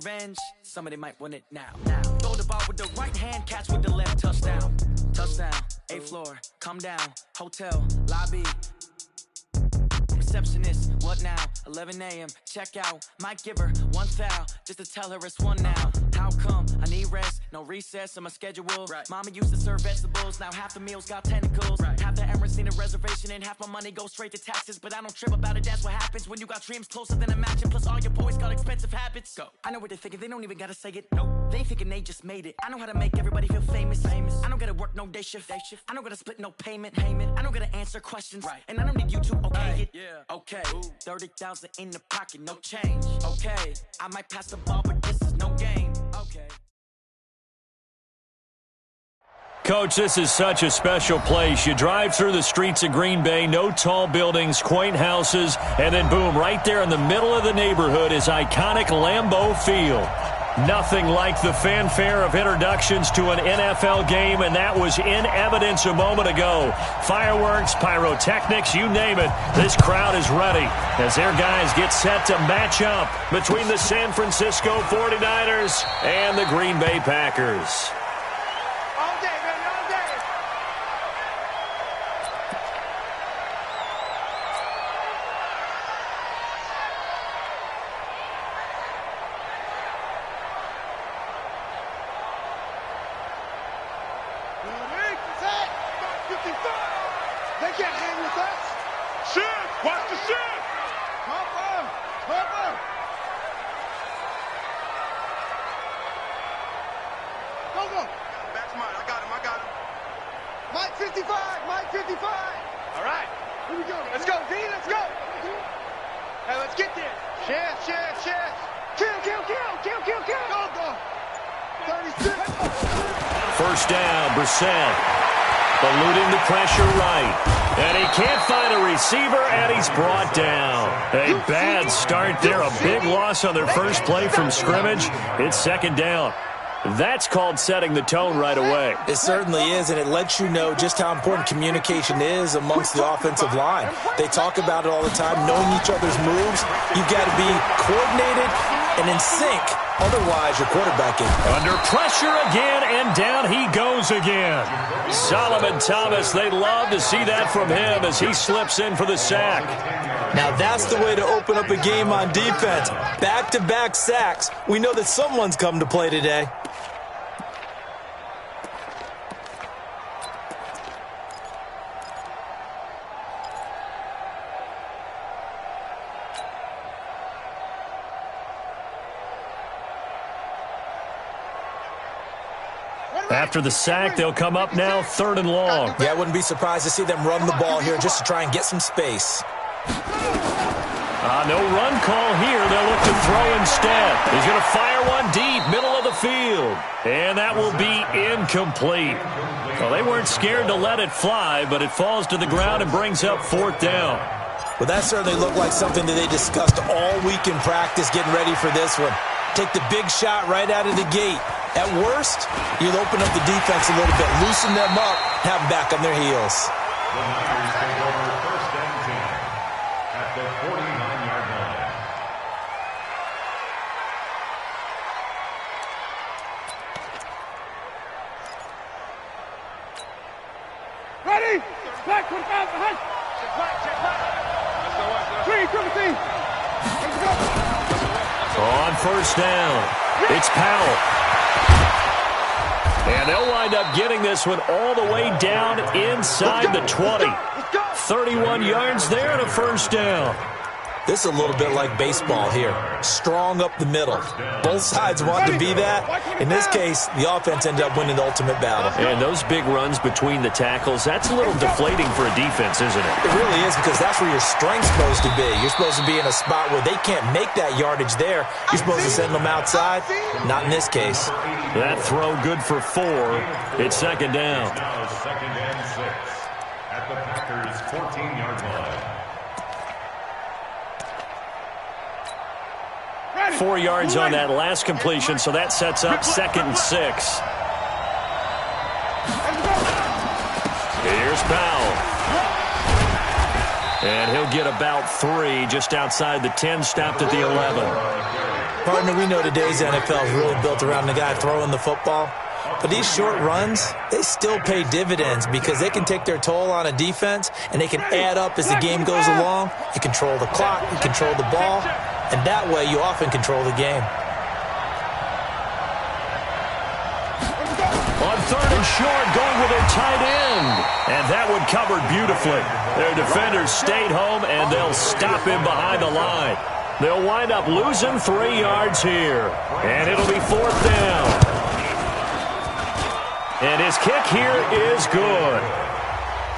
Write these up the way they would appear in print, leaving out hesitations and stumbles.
revenge, somebody might win it now. Throw the ball with the right hand, catch with the left, touchdown. Touchdown, 8th floor, come down, hotel, lobby. Receptionist, what now? 11 a.m., check out. Might give her one foul, just to tell her it's one now. How come? I need rest, no recess on my schedule. Right. Mama used to serve vegetables, now half the meals got tentacles. Right. Half the errands need a reservation and half my money goes straight to taxes. But I don't trip about it, that's what happens when you got dreams closer than a match. Plus all your boys got expensive habits. Go. I know what they're thinking, they don't even gotta say it. Nope. They thinking they just made it. I know how to make everybody feel famous. I don't gotta work no day shift. I don't gotta split no payment. I don't gotta answer questions. Right. And I don't need you to okay it. Yeah. Okay, 30,000 in the pocket, no change. Okay, I might pass the ball, but this is no game. Okay. Coach, this is such a special place. You drive through the streets of Green Bay, no tall buildings, quaint houses, and then boom, right there in the middle of the neighborhood is iconic Lambeau Field. Nothing like the fanfare of introductions to an NFL game, and that was in evidence a moment ago. Fireworks, pyrotechnics, you name it. This crowd is ready as their guys get set to match up between the San Francisco 49ers and the Green Bay Packers. All day, baby, all day. They can't hang with us. Shift! Watch the shift! Hopper! Hopper! Go! Back to mine. I got him. Mike 55! Mike 55! All right. Here we go. Let's go, D. Let's go. Hey, let's get this. Shift! Kill! Go! 36! First down, Brissett. Eluding the pressure right. And he can't find a receiver, and he's brought down. A bad start there. A big loss on their first play from scrimmage. It's second down. That's called setting the tone right away. It certainly is, and it lets you know just how important communication is amongst the offensive line. They talk about it all the time, knowing each other's moves. You've got to be coordinated and in sync. Otherwise, you're quarterbacking. Under pressure again, and down he goes again. Solomon Thomas, they'd love to see that from him as he slips in for the sack. Now that's the way to open up a game on defense. Back-to-back sacks. We know that someone's come to play today. After the sack, they'll come up now, 3rd and long. Yeah, I wouldn't be surprised to see them run the ball here just to try and get some space. No run call here. They'll look to throw instead. He's going to fire one deep, middle of the field. And that will be incomplete. Well, they weren't scared to let it fly, but it falls to the ground and brings up 4th down. Well, that certainly looked like something that they discussed all week in practice, getting ready for this one. Take the big shot right out of the gate. At worst, you'll open up the defense a little bit, loosen them up, have them back on their heels. The Niners take over 1st and 10 at the 49-yard line. Ready? Back 25 behind. Check back. Three, Timothy. Let's go. On 1st down, it's Powell. And they'll wind up getting this one all the way down inside the 20. 31 yards there and a 1st down. This is a little bit like baseball here. Strong up the middle. Both sides want to be that. In this case, the offense ended up winning the ultimate battle. And those big runs between the tackles, that's a little deflating for a defense, isn't it? It really is, because that's where your strength's supposed to be. You're supposed to be in a spot where they can't make that yardage there. You're supposed to send them outside. Not in this case. That throw good for 4. It's second down. Now 2nd and 6 at the Packers' 14-yard line. 4 yards on that last completion, so that sets up 2nd and 6. Here's Powell. And he'll get about 3 just outside the 10, stopped at the 11. Partner, we know today's NFL is really built around the guy throwing the football. But these short runs, they still pay dividends because they can take their toll on a defense and they can add up as the game goes along. You control the clock, you control the ball, and that way you often control the game. On third and short, going with their tight end. And that one covered beautifully. Their defenders stayed home, and they'll stop him behind the line. They'll wind up losing 3 yards here. And it'll be 4th down. And his kick here is good.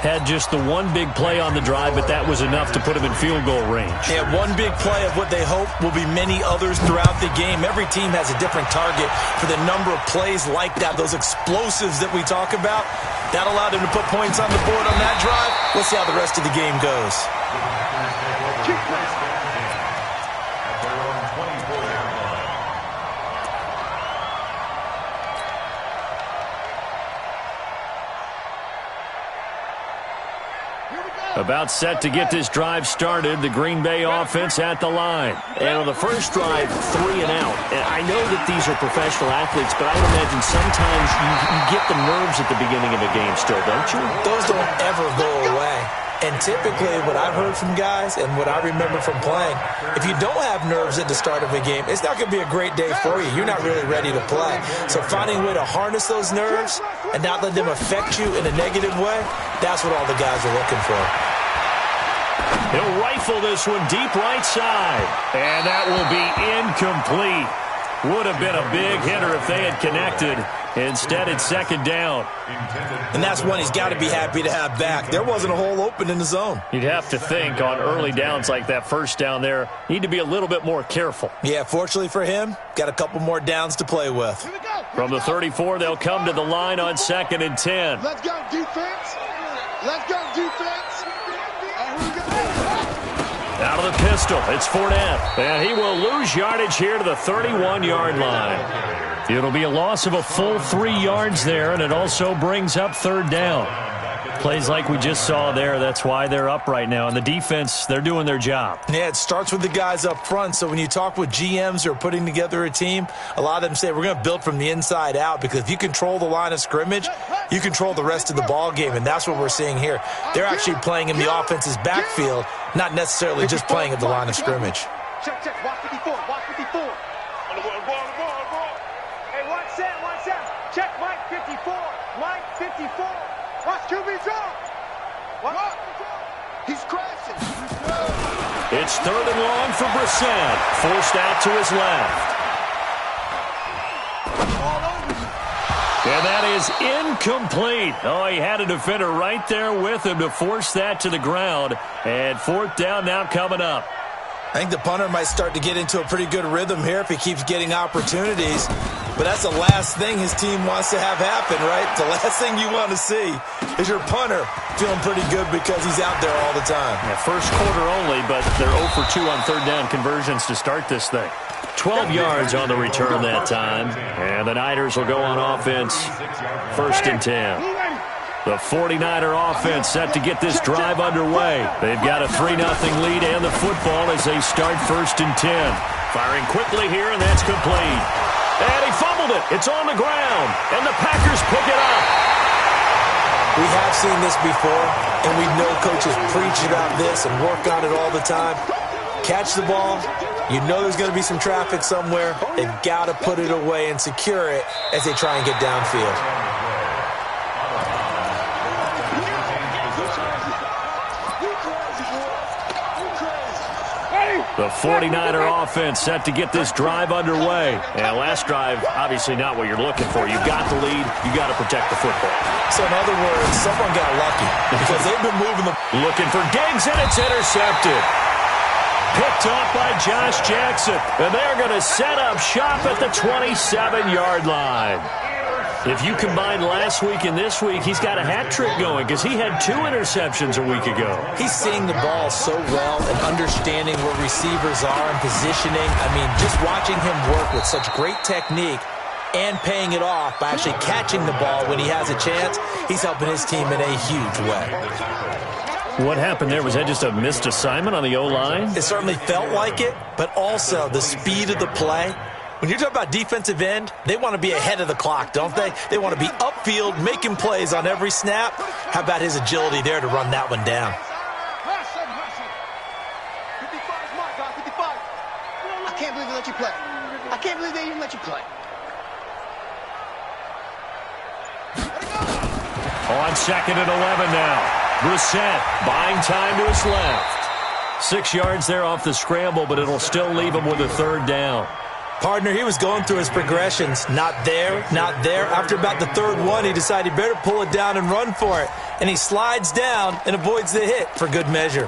Had just the one big play on the drive, but that was enough to put him in field goal range. Yeah, one big play of what they hope will be many others throughout the game. Every team has a different target for the number of plays like that, those explosives that we talk about. That allowed him to put points on the board on that drive. Let's see how the rest of the game goes. About set to get this drive started, the Green Bay offense at the line. And on the first drive, 3 and out. And I know that these are professional athletes, but I would imagine sometimes you get the nerves at the beginning of a game still, don't you? Those don't ever go away. And typically what I've heard from guys and what I remember from playing, if you don't have nerves at the start of a game, it's not going to be a great day for you. You're not really ready to play. So finding a way to harness those nerves and not let them affect you in a negative way, that's what all the guys are looking for. He'll rifle this one deep right side. And that will be incomplete. Would have been a big hitter if they had connected. Instead, it's 2nd down. And that's one he's got to be happy to have back. There wasn't a hole open in the zone. You'd have to think on early downs like that first down there, need to be a little bit more careful. Yeah, fortunately for him, got a couple more downs to play with. From the 34, they'll come to the line on 2nd and 10. Let's go, defense. Let's go, defense. And here we go. Out of the pistol, it's Fournette. And he will lose yardage here to the 31-yard line. It'll be a loss of a full 3 yards there, and it also brings up 3rd down. Plays like we just saw there, that's why they're up right now. And the defense, they're doing their job. Yeah, it starts with the guys up front. So when you talk with GMs who are putting together a team, a lot of them say we're going to build from the inside out, because if you control the line of scrimmage, you control the rest of the ball game, and that's what we're seeing here. They're actually playing in the offense's backfield, not necessarily just playing at the line of scrimmage. Check, check. Watch 54. Watch 54. Hey, watch Sam. Check Mike 54. Mike 54. Watch QB draw. What? He's crashing. It's 3rd and long for Brissett. Forced out to his left. And that is incomplete. Oh, he had a defender right there with him to force that to the ground. And 4th down now coming up. I think the punter might start to get into a pretty good rhythm here if he keeps getting opportunities. But that's the last thing his team wants to have happen, right? The last thing you want to see is your punter feeling pretty good because he's out there all the time. Yeah, first quarter only, but they're 0 for 2 on 3rd down conversions to start this thing. 12 yards on the return that time. And the Niners will go on offense, 1st and 10. The 49er offense set to get this drive underway. They've got a 3-0 lead and the football as they start 1st and 10. Firing quickly here, and that's complete. And he fumbled it. It's on the ground, and the Packers pick it up. We have seen this before, and we know coaches preach about this and work on it all the time. Catch the ball. You know there's going to be some traffic somewhere. They've got to put it away and secure it as they try and get downfield. The 49er offense set to get this drive underway. And last drive, obviously not what you're looking for. You've got the lead. You've got to protect the football. So in other words, someone got lucky because they've been moving the... Looking for Diggs, and it's intercepted. Picked off by Josh Jackson. And they're going to set up shop at the 27-yard line. If you combine last week and this week, he's got a hat trick going because he had 2 interceptions a week ago. He's seeing the ball so well and understanding where receivers are and positioning. I mean, just watching him work with such great technique and paying it off by actually catching the ball when he has a chance, he's helping his team in a huge way. What happened there? Was that just a missed assignment on the O-line? It certainly felt like it, but also the speed of the play. When you're talking about defensive end, they want to be ahead of the clock, don't they? They want to be upfield, making plays on every snap. How about his agility there to run that one down? 55 is my guy, 55. I can't believe they let you play. I can't believe they even let you play. On 2nd and 11 now. Brissett buying time to his left. 6 yards there off the scramble, but it'll still leave him with a 3rd down. Partner, he was going through his progressions. Not there, not there. After about the 3rd one, he decided he better pull it down and run for it. And he slides down and avoids the hit for good measure.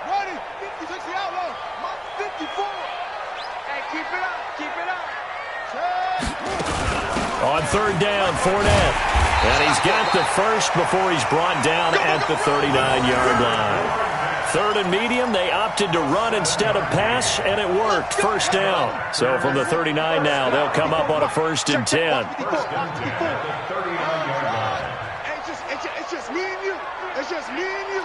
Ready? He takes the outlaw. Mark 54. Hey, keep it up, keep it up. On 3rd down, Fournette. And he's got the first before he's brought down at the 39-yard line. 3rd and medium, they opted to run instead of pass, and it worked. 1st down. So from the 39 now, they'll come up on a 1st and 10. First and 10 at the 39-yard line. It's just me and you. It's just me and you.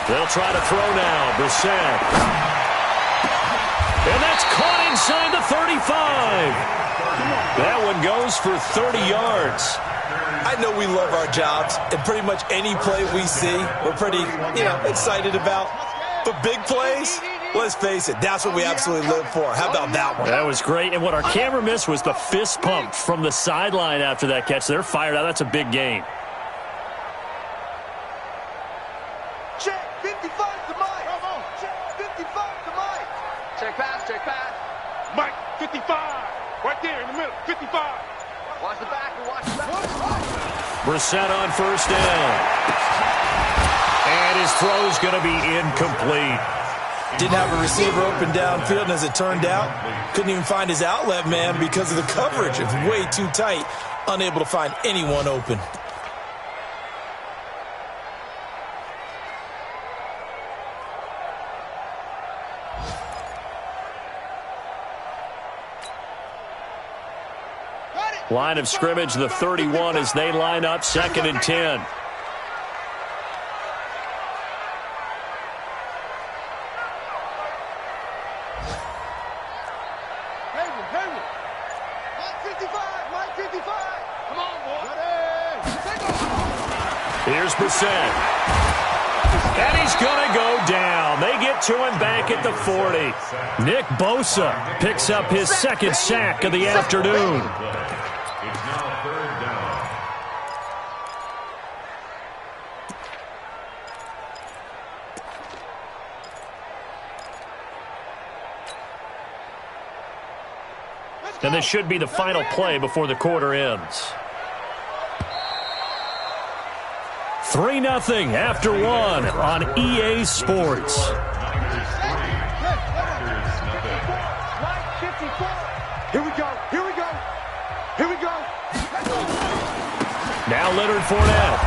They'll try to throw now. Brissett. And that's caught inside the 35. That one goes for 30 yards. I know we love our jobs, and pretty much any play we see, we're pretty, excited about. But big plays, let's face it, that's what we absolutely live for. How about that one? That was great. And what our camera missed was the fist pump from the sideline after that catch. They're fired out. That's a big gain. Check, 55 to Mike. Check, 55 to Mike. Check pass, check pass. Mike, 55. Right there in the middle. 55. Watch the back, watch the back. Brissett on 1st down. And his throw's going to be incomplete. Didn't have a receiver open downfield, and as it turned out, couldn't even find his outlet man because of the coverage. It was way too tight, unable to find anyone open. Line of scrimmage, the 31, as they line up 2nd and 10. Hayward. Mike 55. Come on, boy. Here's Brissett. And he's going to go down. They get to him back at the 40. Nick Bosa picks up his 2nd sack of the afternoon. It's now 3rd down. And this should be the final play before the quarter ends. 3-0 after 1 on EA Sports. Here we go. Now Leonard Fournette.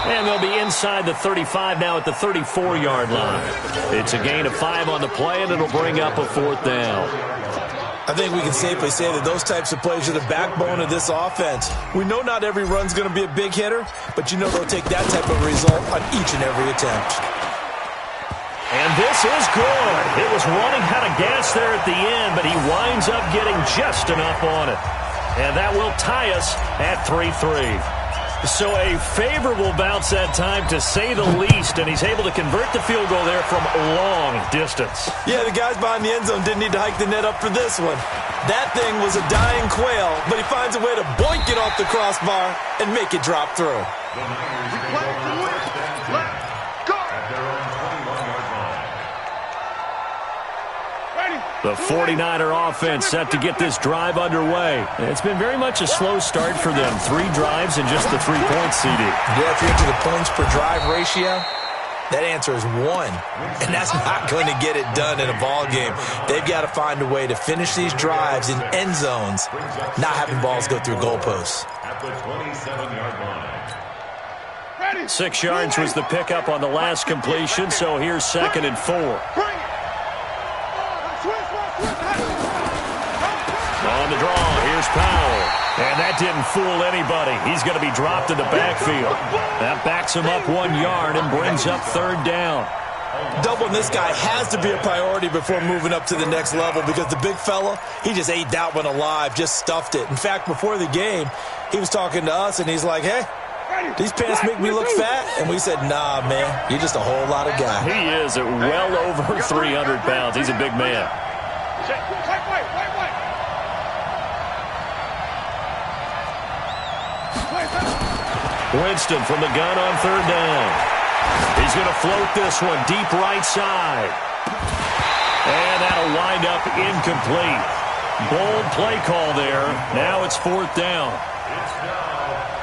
And they'll be inside the 35 now at the 34-yard line. It's a gain of 5 on the play, and it'll bring up a 4th down. I think we can safely say that those types of plays are the backbone of this offense. We know not every run's going to be a big hitter, but they'll take that type of result on each and every attempt. And this is good. It was running out of gas there at the end, but he winds up getting just enough on it. And that will tie us at 3-3. So a favorable bounce that time, to say the least, and he's able to convert the field goal there from long distance. Yeah, the guys behind the end zone didn't need to hike the net up for this one. That thing was a dying quail, but he finds a way to boink it off the crossbar and make it drop through. The Niners take over 1st and 10 at their own 21-yard line. The 49er offense set to get this drive underway. It's been very much a slow start for them. 3 drives and just the 3 points, CD. Yeah, if you're into the points per drive ratio, that answer is 1. And that's not going to get it done in a ball game. They've got to find a way to finish these drives in end zones, not having balls go through goalposts. At the 27-yard line. 6 yards was the pickup on the last completion, so here's 2nd and 4. On the draw, here's Powell. And that didn't fool anybody. He's going to be dropped in the backfield. That backs him up 1 yard and brings up 3rd down. Doubling this guy has to be a priority before moving up to the next level because the big fella, he just ate that one alive, just stuffed it. In fact, before the game, he was talking to us, and he's like, hey, these pants make me look fat. And we said, nah, man, you're just a whole lot of guy. He is at well over 300 pounds. He's a big man. Winston from the gun on 3rd down. He's going to float this one deep right side. And that'll wind up incomplete. Bold play call there. Now it's 4th down.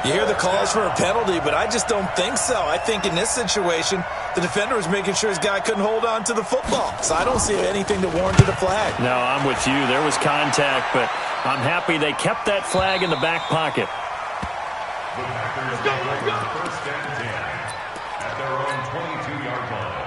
You hear the calls for a penalty, but I just don't think so. I think in this situation, the defender was making sure his guy couldn't hold on to the football. So I don't see anything that warranted a flag. No, I'm with you. There was contact, but I'm happy they kept that flag in the back pocket. The Packers take over 1st and 10 at their own 22-yard line.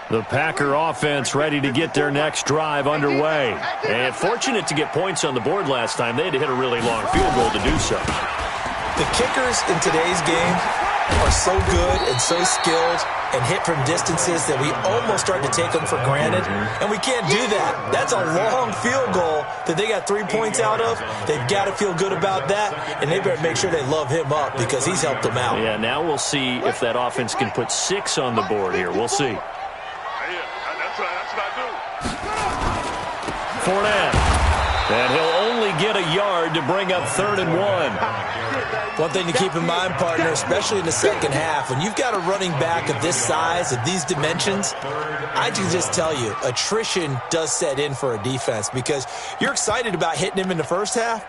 The Packer offense ready to get their next drive underway. And fortunate to get points on the board last time. They had to hit a really long field goal to do so. The kickers in today's game are so good and so skilled and hit from distances that we almost start to take them for granted, and we can't do that. That's a long field goal that they got 3 points out of. They've got to feel good about that, and they better make sure they love him up because he's helped them out. Yeah, now we'll see if that offense can put 6 on the board here. We'll see. Fournette. And he'll only get a yard to bring up 3rd and 1. One thing to keep in mind, partner, especially in the second half, when you've got a running back of this size, of these dimensions, I can just tell you, attrition does set in for a defense because you're excited about hitting him in the first half,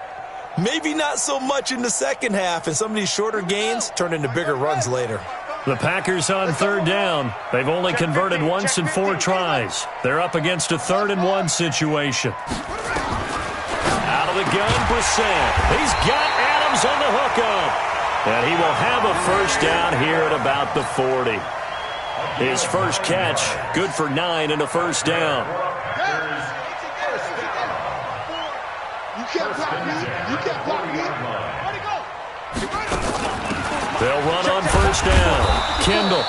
maybe not so much in the second half, and some of these shorter gains turn into bigger runs later. The Packers on 3rd down. They've only converted once in 4 tries. They're up against a 3rd and 1 situation. Out of the gun, Brissett. He's got Adams on the hookup. And he will have a 1st down here at about the 40. His first catch, good for 9 and a 1st down. You can't block me. You can't block me. Ready, go. They'll run on 1st down. Kendall.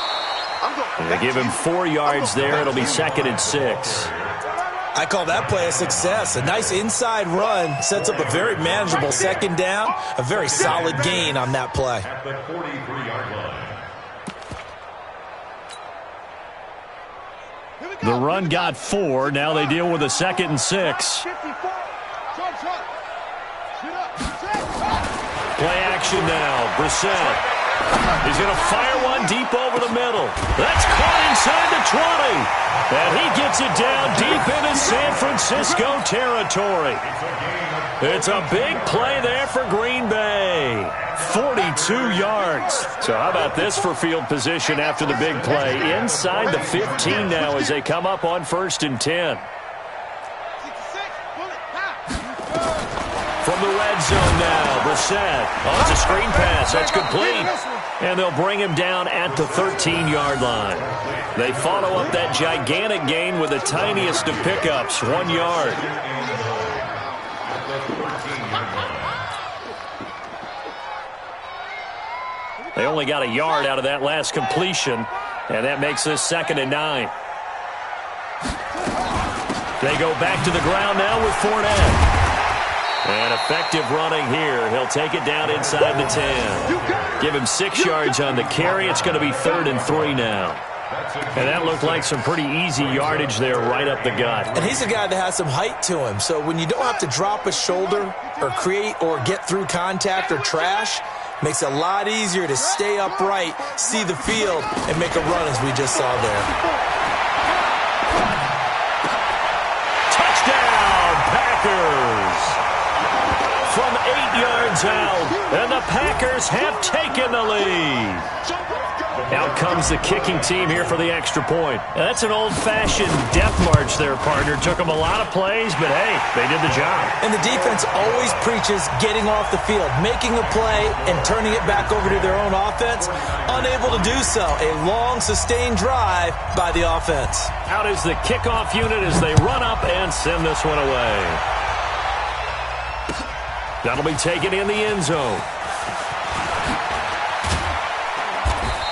They give him 4 yards there. It'll be 2nd and 6. I call that play a success. A nice inside run sets up a very manageable 2nd down. A very solid gain on that play. At the 43-yard line. The run got 4. Now they deal with a 2nd and 6. Play action now. Brissett. He's going to fire one deep over the middle. That's caught inside the 20. And he gets it down deep into San Francisco territory. It's a big play there for Green Bay. 42 yards. So how about this for field position after the big play? Inside the 15 now as they come up on 1st and 10. From the red zone now, Brissett. Oh, it's a screen pass. That's complete. And they'll bring him down at the 13-yard line. They follow up that gigantic gain with the tiniest of pickups, 1 yard. They only got a yard out of that last completion, and that makes this 2nd and 9. They go back to the ground now with Fournette. And effective running here. He'll take it down inside the 10. Give him 6 yards on the carry. It's going to be 3rd and 3 now. And that looked like some pretty easy yardage there right up the gut. And he's a guy that has some height to him. So when you don't have to drop a shoulder or create or get through contact or trash, makes it a lot easier to stay upright, see the field, and make a run as we just saw there. Touchdown, Packers! From 8 yards out, and the Packers have taken the lead. Out comes the kicking team here for the extra point. Now, that's an old-fashioned death march there, partner. Took them a lot of plays, but hey, they did the job. And the defense always preaches getting off the field, making a play, and turning it back over to their own offense. Unable to do so. A long, sustained drive by the offense. Out is the kickoff unit as they run up and send this one away. That'll be taken in the end zone.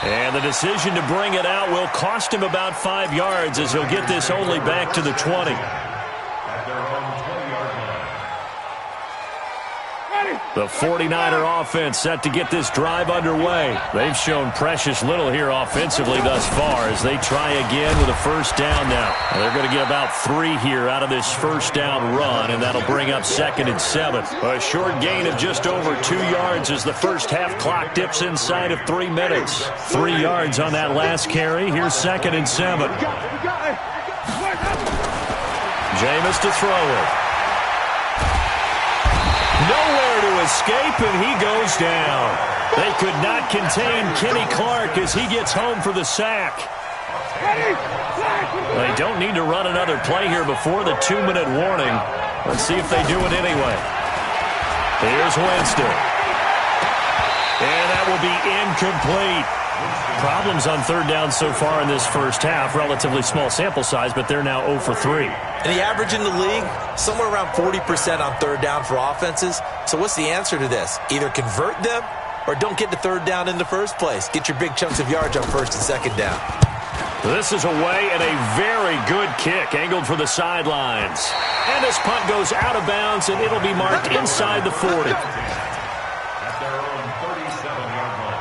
And the decision to bring it out will cost him about 5 yards as he'll get this only back to the 20. At their own 20-yard line. The 49er offense set to get this drive underway. They've shown precious little here offensively thus far as they try again with a first down now. They're going to get about 3 here out of this first down run, and that'll bring up 2nd and 7. A short gain of just over 2 yards as the first half clock dips inside of 3 minutes. 3 yards on that last carry. Here's 2nd and 7. Jameis to throw it. Nowhere to escape, and he goes down. They could not contain Kenny Clark as he gets home for the sack. They don't need to run another play here before the 2-minute warning. Let's see if they do it anyway. Here's Winston. And that will be incomplete. Problems on 3rd down so far in this first half. Relatively small sample size, but they're now 0 for 3. And the average in the league, somewhere around 40% on 3rd down for offenses. So what's the answer to this? Either convert them or don't get to 3rd down in the first place. Get your big chunks of yards on 1st and 2nd down. This is away and a very good kick angled for the sidelines. And this punt goes out of bounds, and it'll be marked inside the 40. At their own 37-yard line.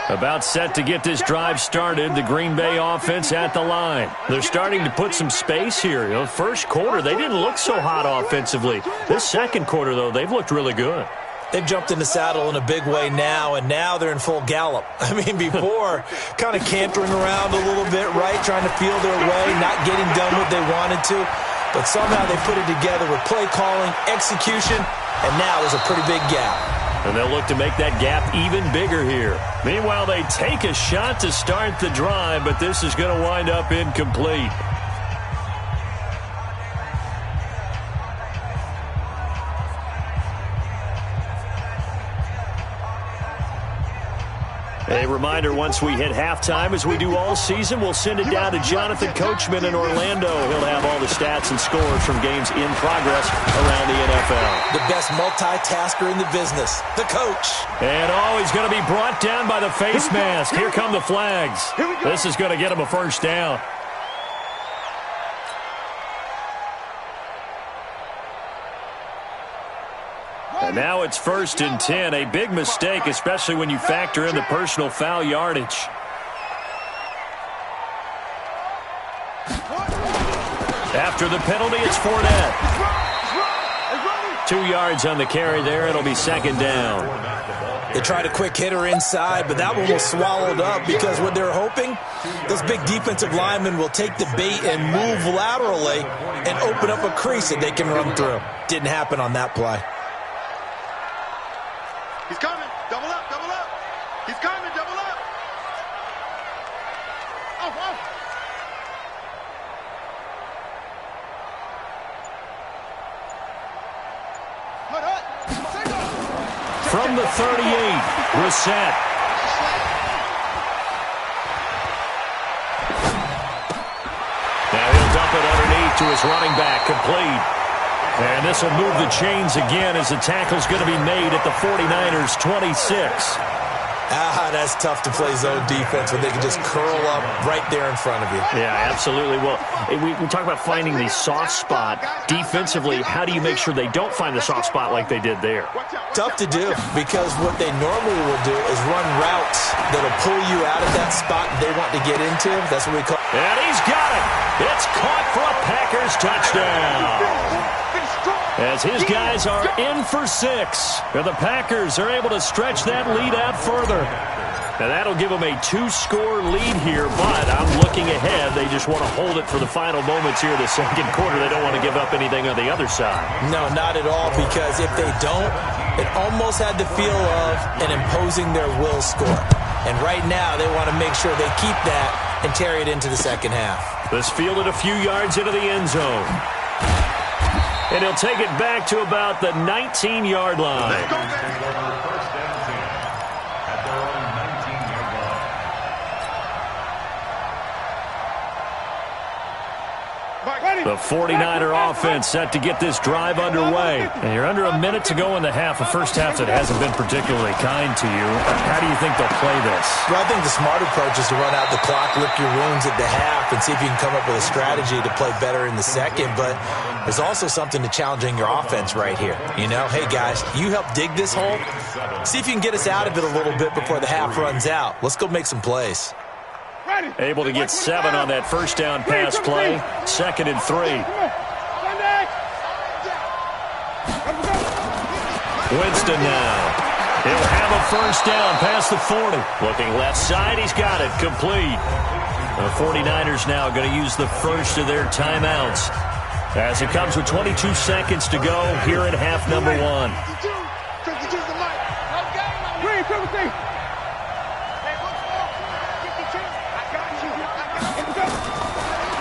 About set to get this drive started, the Green Bay offense at the line. They're starting to put some space here. You know, first quarter, they didn't look so hot offensively. This second quarter, though, they've looked really good. They've jumped in the saddle in a big way now, and now they're in full gallop. I mean, before, kind of cantering around a little bit, right, trying to feel their way, not getting done what they wanted to. But somehow they put it together with play calling, execution, and now there's a pretty big gap. And they'll look to make that gap even bigger here. Meanwhile, they take a shot to start the drive, but this is going to wind up incomplete. A reminder, once we hit halftime, as we do all season, we'll send it down to Jonathan Coachman in Orlando. He'll have all the stats and scores from games in progress around the NFL. The best multitasker in the business, the coach. And he's going to be brought down by the face mask. Here come the flags. This is going to get him a first down. And now it's 1st and 10. A big mistake, especially when you factor in the personal foul yardage. After the penalty, it's Fournette. 2 yards on the carry there. It'll be 2nd down. They tried a quick hitter inside, but that one was swallowed up because what they're hoping, those big defensive linemen will take the bait and move laterally and open up a crease that they can run through. Didn't happen on that play. He's coming. Double up, double up. He's coming, double up. Off, off. From the 38, Brissett. Now he'll dump it underneath to his running back, complete. And this will move the chains again as the tackle's going to be made at the 49ers' 26. That's tough to play zone defense when they can just curl up right there in front of you. Yeah, absolutely. Well, we talk about finding the soft spot. Defensively, how do you make sure they don't find the soft spot like they did there? Tough to do because what they normally will do is run routes that'll pull you out of that spot they want to get into. That's what we call. And he's got it. It's caught for a Packers touchdown. As his guys are in for 6. And the Packers are able to stretch that lead out further. Now that'll give them a 2-score lead here, but I'm looking ahead. They just want to hold it for the final moments here of the second quarter. They don't want to give up anything on the other side. No, not at all, because if they don't, it almost had the feel of an imposing their will score. And right now, they want to make sure they keep that and carry it into the second half. This fielded a few yards into the end zone. And he'll take it back to about the 19-yard line. The 49er offense set to get this drive underway. And you're under a minute to go in the half, a first half that hasn't been particularly kind to you. How do you think they'll play this? Well, I think the smart approach is to run out the clock, lick your wounds at the half, and see if you can come up with a strategy to play better in the second. But there's also something to challenging your offense right here. You know, hey, guys, you help dig this hole. See if you can get us out of it a little bit before the half runs out. Let's go make some plays. Able to get 7 on that first down pass play. 2nd and 3. Winston now. He'll have a first down past the 40. Looking left side, he's got it. Complete. The 49ers now going to use the first of their timeouts as it comes with 22 seconds to go here at half number 1.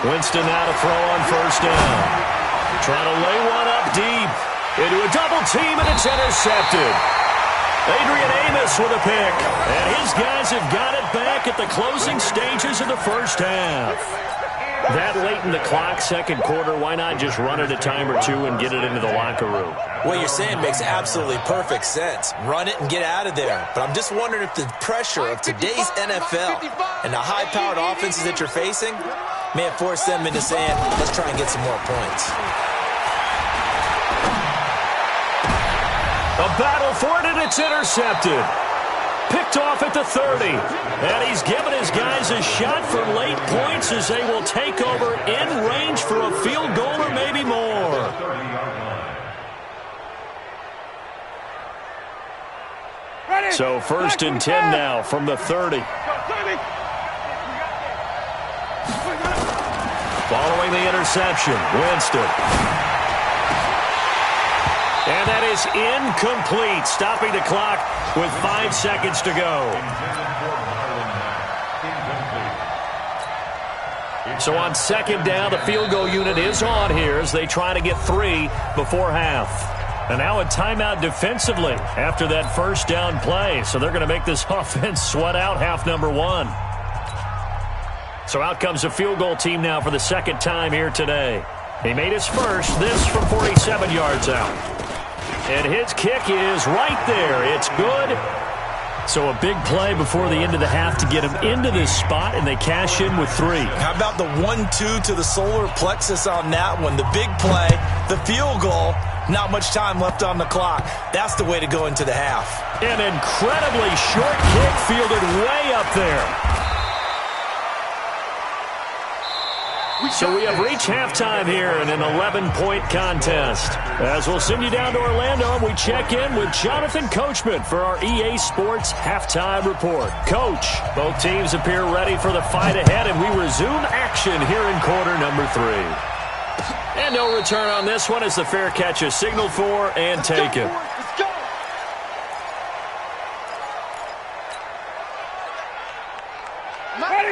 Winston now to throw on first down. Trying to lay one up deep into a double team, and it's intercepted. Adrian Amos with a pick, and his guys have got it back at the closing stages of the first half. That late in the clock, second quarter, why not just run it a time or two and get it into the locker room? What you're saying makes absolutely perfect sense. Run it and get out of there. But I'm just wondering if the pressure of today's NFL and the high-powered offenses that you're facing may have forced them into saying, let's try and get some more points. A battle for it, and it's intercepted. Picked off at the 30. And he's given his guys a shot for late points as they will take over in range for a field goal or maybe more. So 1st and 10 now from the 30. Following the interception, Winston. And that is incomplete, stopping the clock with 5 seconds to go. So on 2nd down, the field goal unit is on here as they try to get 3 before half. And now a timeout defensively after that first down play. So they're going to make this offense sweat out half number 1. So out comes the field goal team now for the 2nd time here today. He made his first, this from 47 yards out. And his kick is right there. It's good. So a big play before the end of the half to get him into this spot, and they cash in with 3. How about the 1-2 to the solar plexus on that one? The big play, the field goal, not much time left on the clock. That's the way to go into the half. An incredibly short kick fielded way up there. So we have reached halftime here in an 11-point contest. As we'll send you down to Orlando, we check in with Jonathan Coachman for our EA Sports Halftime Report. Coach, both teams appear ready for the fight ahead, and we resume action here in quarter number 3. And no return on this one as the fair catch is signaled for and taken.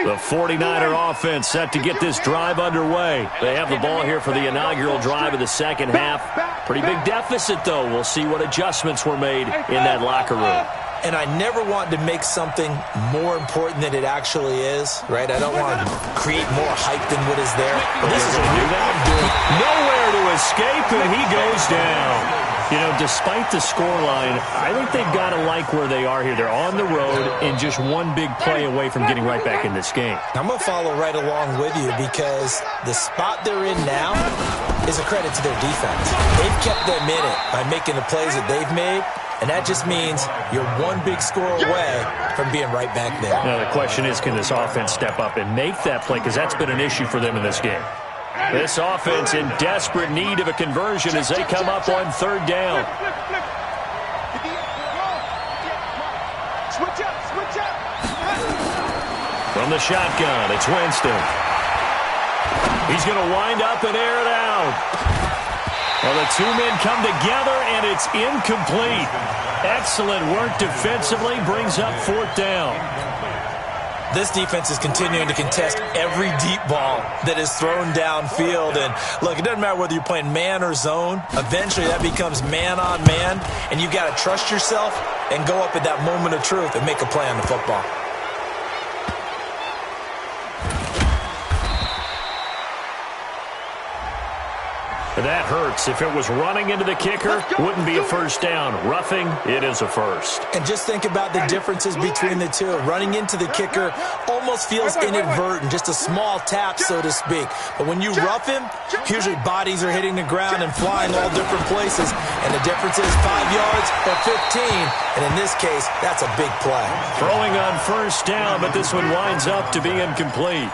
The 49er offense set to get this drive underway. They have the ball here for the inaugural drive of the second half. Pretty big deficit, though. We'll see what adjustments were made in that locker room. And I never want to make something more important than it actually is, right? I don't want to create more hype than what is there. But this is what I'm doing. Nowhere to escape, and he goes down. You know, despite the scoreline, I think they've got to like where they are here. They're on the road and just one big play away from getting right back in this game. I'm going to follow right along with you because the spot they're in now is a credit to their defense. They've kept them in it by making the plays that they've made, and that just means you're one big score away from being right back there. Now, the question is, can this offense step up and make that play? Because that's been an issue for them in this game. This offense in desperate need of a conversion as they come up on 3rd down. Switch up. the shotgun, it's Winston. He's going to wind up and air it out. Well, the two men come together, and it's incomplete. Excellent work defensively, brings up fourth down. This defense is continuing to contest every deep ball that is thrown downfield. And, look, it doesn't matter whether you're playing man or zone. Eventually, that becomes man-on-man, and you've got to trust yourself and go up at that moment of truth and make a play on the football. That hurts. If it was running into the kicker, wouldn't be a first down. Roughing, it is a first. And just think about the differences between the two. Running into the kicker almost feels inadvertent, just a small tap, so to speak. But when you rough him, usually bodies are hitting the ground and flying all different places. And the difference is 5 yards or 15. And in this case, that's a big play. Throwing on first down, but this one winds up to be incomplete.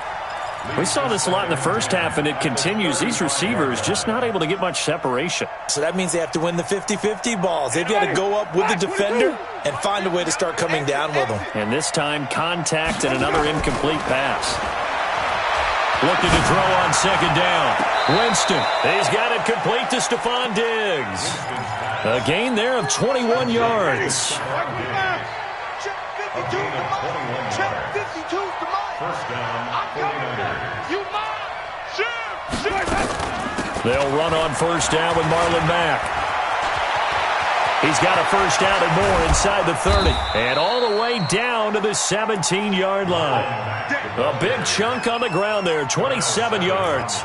We saw this a lot in the first half, and it continues. These receivers just not able to get much separation. So that means they have to win the 50-50 balls. They've got to go up with the defender and find a way to start coming down with them. And this time, contact and another incomplete pass. Looking to throw on second down. Winston, he's got it complete to Stephon Diggs. A gain there of 21 yards. Check 52's the mark. First down, 49ers. You mind? They'll run on first down with Marlon Mack. He's got a first down and more inside the 30. And all the way down to the 17-yard line. A big chunk on the ground there, 27 yards.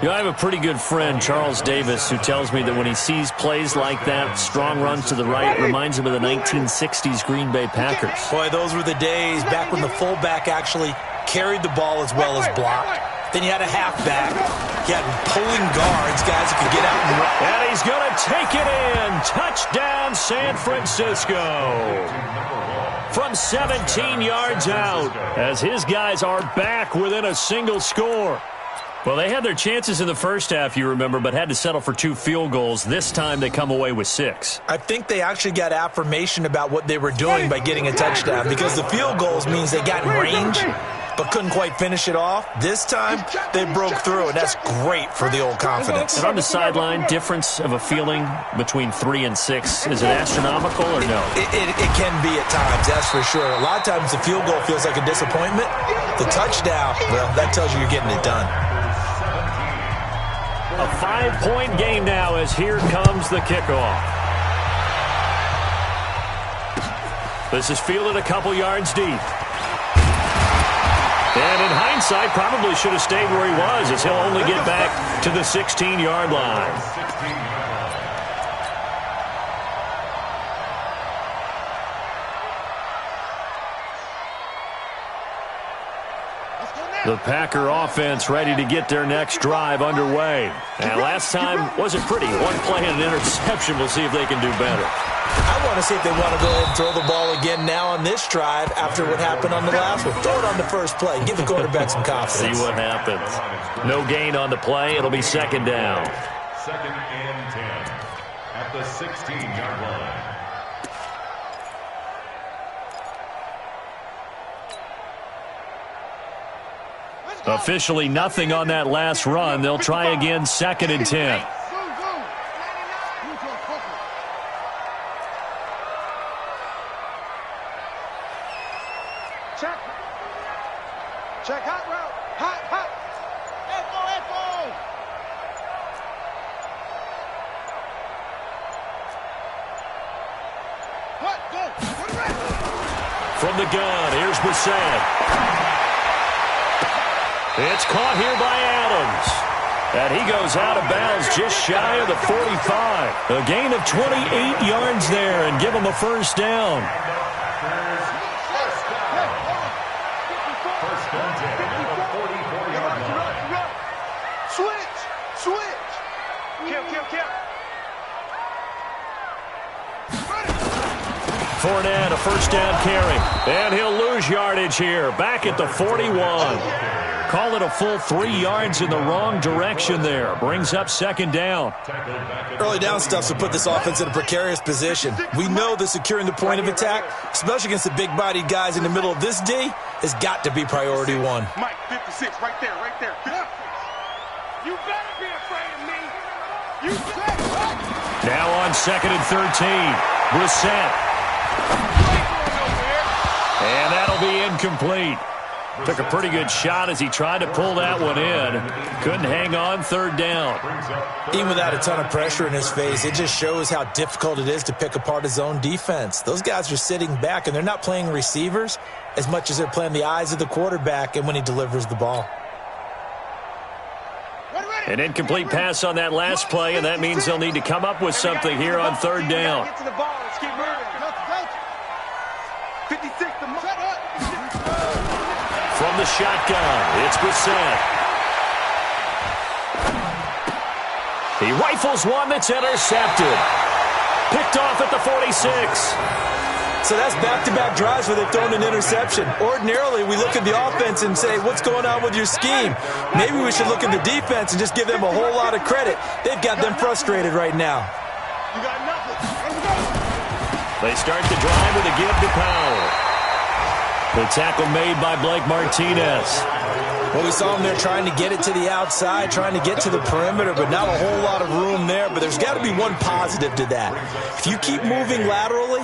You know, I have a pretty good friend, Charles Davis, who tells me that when he sees plays like that, strong runs to the right, reminds him of the 1960s Green Bay Packers. Boy, those were the days back when the fullback actually carried the ball as well as blocked. Then you had a halfback. You had pulling guards, guys who could get out and run. And he's going to take it in. Touchdown, San Francisco. From 17 yards out, as his guys are back within a single score. Well, they had their chances in the first half, you remember, but had to settle for 2 field goals. This time they come away with 6. I think they actually got affirmation about what they were doing by getting a touchdown, because the field goals means they got in range but couldn't quite finish it off. This time, they broke through, and that's great for the old confidence. And on the sideline, difference of a feeling between 3 and 6, is it astronomical or no? It can be at times, that's for sure. A lot of times the field goal feels like a disappointment. The touchdown, well, that tells you you're getting it done. A 5-point game now as here comes the kickoff. This is fielded a couple yards deep. And in hindsight, probably should have stayed where he was, as he'll only get back to the 16-yard line. The Packer offense ready to get their next drive underway. And last time wasn't pretty. One play and an interception. We'll see if they can do better. I want to see if they want to go ahead and throw the ball again now on this drive after what happened on the last one. Throw it on the first play. Give the quarterback some confidence. See what happens. No gain on the play. It'll be second down. Second and 10 at the 16-yard line. Officially nothing on that last run. They'll try again second and 10. Check hot route. Hot. Echo. What? Go. From the gun, here's Brissett. It's caught here by Adams. And he goes out of bounds just shy of the 45. A gain of 28 yards there and give him a first down. Switch. Kill. Fournette, a first down carry. And he'll lose yardage here. Back at the 41. Call it a full 3 yards in the wrong direction there. Brings up second down. Early down stuff to put this offense in a precarious position. We know that securing the point of attack, especially against the big-bodied guys in the middle of this D, has got to be priority one. Mike, 56, right there, right there. 56. You better be afraid of me. You better. Now on 2nd and 13. Brissett. And that'll be incomplete. Took a pretty good shot as he tried to pull that one in. Couldn't hang on, 3rd down. Even without a ton of pressure in his face, it just shows how difficult it is to pick apart his own defense. Those guys are sitting back, and they're not playing receivers as much as they're playing the eyes of the quarterback and when he delivers the ball. An incomplete pass on that last play, and that means they'll need to come up with something here on 3rd down. Get to the ball. Let's keep moving. 56, From the shotgun, it's Brissett. He rifles one that's intercepted. Picked off at the 46. So that's back-to-back drives where they've thrown an interception. Ordinarily, we look at the offense and say, what's going on with your scheme? Maybe we should look at the defense and just give them a whole lot of credit. They've got them frustrated right now. You got nothing. They start the drive with a give to Powell. The tackle made by Blake Martinez. Well, we saw him there trying to get it to the outside, trying to get to the perimeter, but not a whole lot of room there. But there's got to be one positive to that. If you keep moving laterally,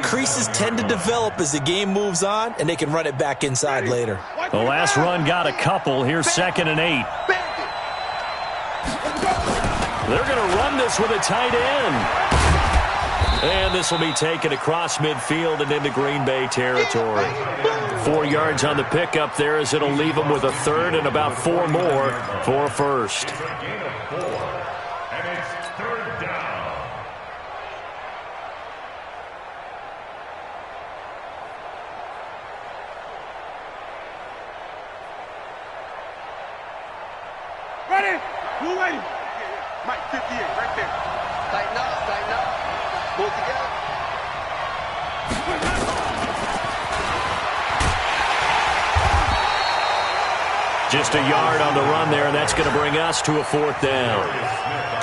creases tend to develop as the game moves on, and they can run it back inside later. The last run got a couple. Here's 2nd and 8. They're going to run this with a tight end. And this will be taken across midfield and into Green Bay territory. 4 yards on the pickup there as it'll leave them with a 3rd and about 4 more for a first. And it's 3rd down. Ready? Who waiting? Mike, 58, right there. Tighten up, tighten up. Pull together. Just a yard on the run there, and that's going to bring us to a 4th down.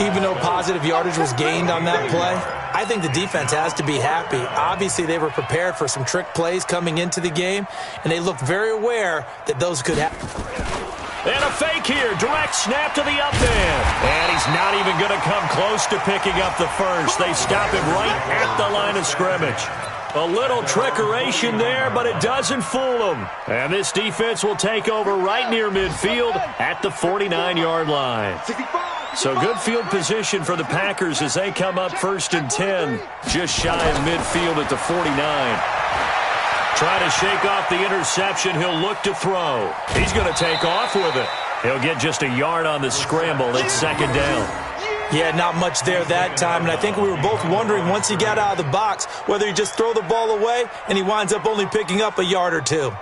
Even though positive yardage was gained on that play, I think the defense has to be happy. Obviously, they were prepared for some trick plays coming into the game, and they looked very aware that those could happen. And a fake here. Direct snap to the up man. And he's not even going to come close to picking up the first. They stop him right at the line of scrimmage. A little trickeration there, but it doesn't fool them. And this defense will take over right near midfield at the 49-yard line. So good field position for the Packers as they come up 1st and 10, just shy of midfield at the 49. Trying to shake off the interception. He'll look to throw. He's going to take off with it. He'll get just a yard on the scramble. It's 2nd down. Yeah, not much there that time, and I think we were both wondering once he got out of the box whether he just throw the ball away and he winds up only picking up a yard or 2. On the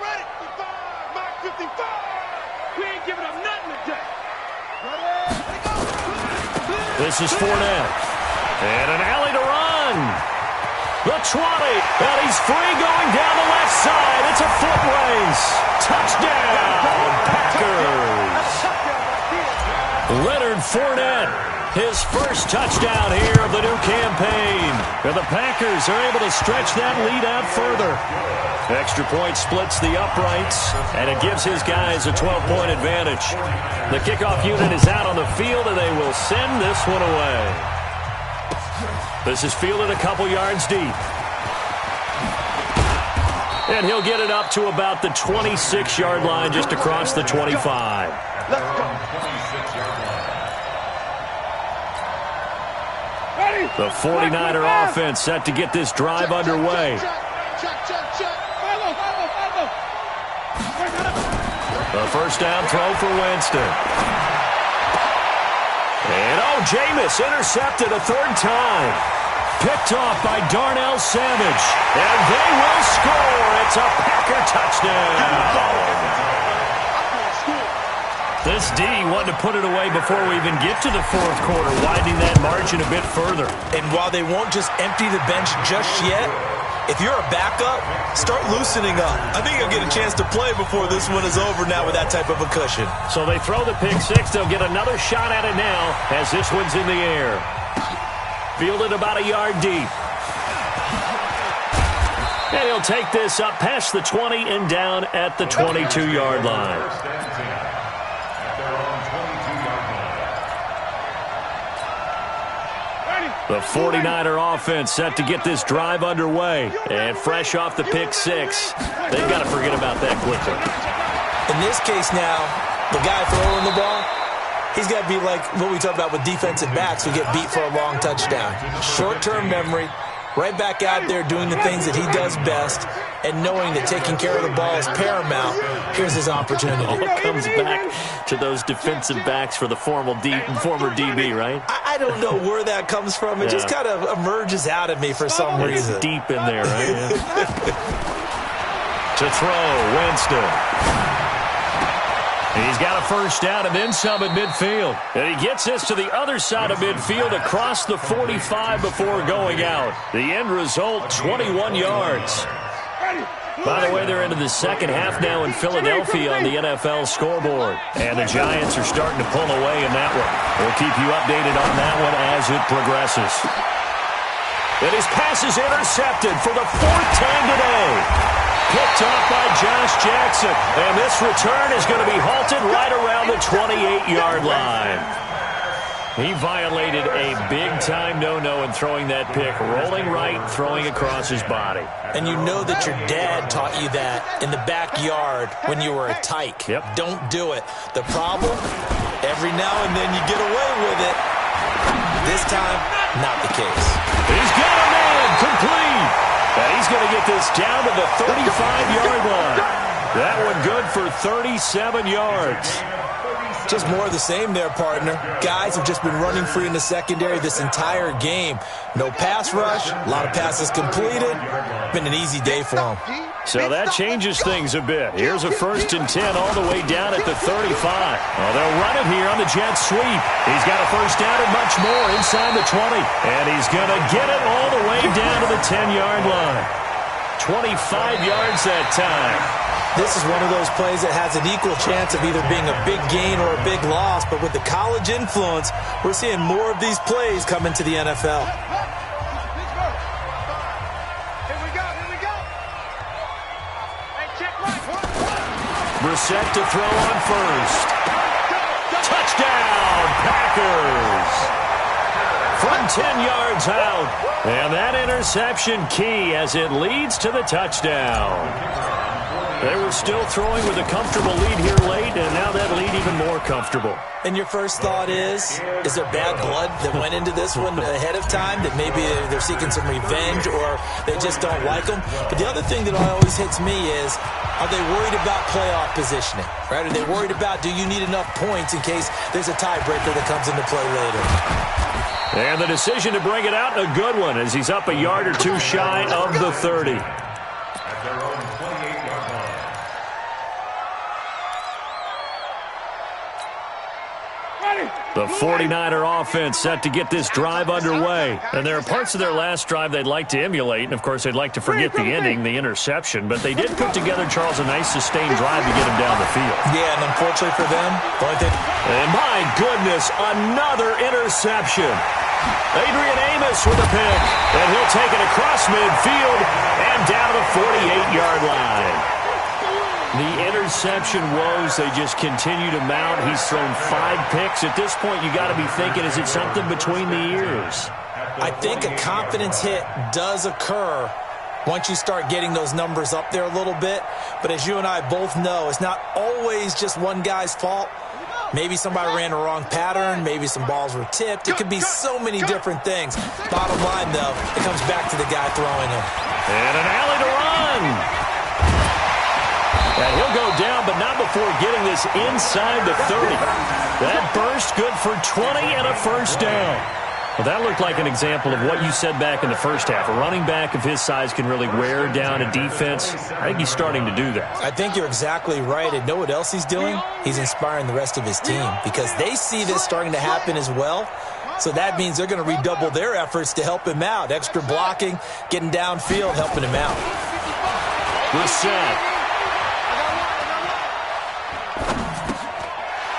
ready. 55, Mike, 55. We ain't giving up nothing today. Ready? This is Fournette. And an alley to run. The 20, and he's free going down the left side. It's a foot race. Touchdown, Packers. Leonard Fournette, his first touchdown here of the new campaign. And the Packers are able to stretch that lead out further. Extra point splits the uprights, and it gives his guys a 12-point advantage. The kickoff unit is out on the field, and they will send this one away. This is fielded a couple yards deep. And he'll get it up to about the 26-yard line, just across the 25. The 49er offense set to get this drive underway. The first down throw for Winston. And Jameis intercepted a 3rd time. Picked off by Darnell Savage. And they will score. It's a Packer touchdown. This D wanted to put it away before we even get to the fourth quarter, widening that margin a bit further. And while they won't just empty the bench just yet, if you're a backup, start loosening up. I think you'll get a chance to play before this one is over now with that type of a cushion. So they throw the pick six. They'll get another shot at it now as this one's in the air. Fielded about a yard deep. And he'll take this up past the 20 and down at the 22-yard line. The 49er offense set to get this drive underway. And fresh off the pick six, they've got to forget about that quickly. In this case now, the guy throwing the ball, he's got to be like what we talk about with defensive backs who get beat for a long touchdown. Short-term memory, right back out there doing the things that he does best, and knowing that taking care of the ball is paramount. Here's his opportunity. It comes back to those defensive backs for the former DB, right? I don't know where that comes from. It just kind of emerges out of me for some reason. It's deep in there, right? Yeah. To throw, Winston. He's got a first down and then some at midfield. And he gets this to the other side of midfield across the 45 before going out. The end result, 21 yards. By the way, they're into the second half now in Philadelphia on the NFL scoreboard. And the Giants are starting to pull away in that one. We'll keep you updated on that one as it progresses. And his pass is intercepted for the fourth time today. Picked off by Josh Jackson. And this return is going to be halted right around the 28-yard line. He violated a big-time no-no in throwing that pick. Rolling right, throwing across his body. And you know that your dad taught you that in the backyard when you were a tyke. Yep. Don't do it. The problem, every now and then you get away with it. This time, not the case. He's got a man complete. And he's going to get this down to the 35-yard line. That one good for 37 yards. Just more of the same there, partner. Guys have just been running free in the secondary this entire game. No pass rush, a lot of passes completed. Been an easy day for them. So that changes things a bit. Here's a 1st and 10 all the way down at the 35. Oh, they'll run it here on the jet sweep. He's got a first down and much more inside the 20. And he's going to get it all the way down to the 10-yard line. 25 yards that time. This is one of those plays that has an equal chance of either being a big gain or a big loss, but with the college influence, we're seeing more of these plays come into the NFL. Here we go. Hey, check right. Brissett to throw on first. Touchdown, Packers! From 10 yards out. And that interception key as it leads to the touchdown. They were still throwing with a comfortable lead here late, and now that lead even more comfortable. And your first thought is there bad blood that went into this one ahead of time, that maybe they're seeking some revenge or they just don't like them? But the other thing that always hits me is, are they worried about playoff positioning? Right? Are they worried about, do you need enough points in case there's a tiebreaker that comes into play later? And the decision to bring it out, a good one, as he's up a yard or two shy of the 30. The 49er offense set to get this drive underway. And there are parts of their last drive they'd like to emulate. And, of course, they'd like to forget the ending, the interception. But they did put together, Charles, a nice sustained drive to get him down the field. Yeah, and unfortunately for them, and my goodness, another interception. Adrian Amos with a pick. And he'll take it across midfield and down to the 48-yard line. The interception woes, they just continue to mount. He's thrown 5 picks. At this point, you got to be thinking, is it something between the ears? I think a confidence hit does occur once you start getting those numbers up there a little bit. But as you and I both know, it's not always just one guy's fault. Maybe somebody ran the wrong pattern. Maybe some balls were tipped. It could be so many different things. Bottom line, though, it comes back to the guy throwing them. And an alley to run. And he'll go down, but not before getting this inside the 30. That burst good for 20 and a first down. Well, that looked like an example of what you said back in the first half. A running back of his size can really wear down a defense. I think he's starting to do that. I think you're exactly right. And know what else he's doing? He's inspiring the rest of his team because they see this starting to happen as well. So that means they're going to redouble their efforts to help him out. Extra blocking, getting downfield, helping him out. Reset.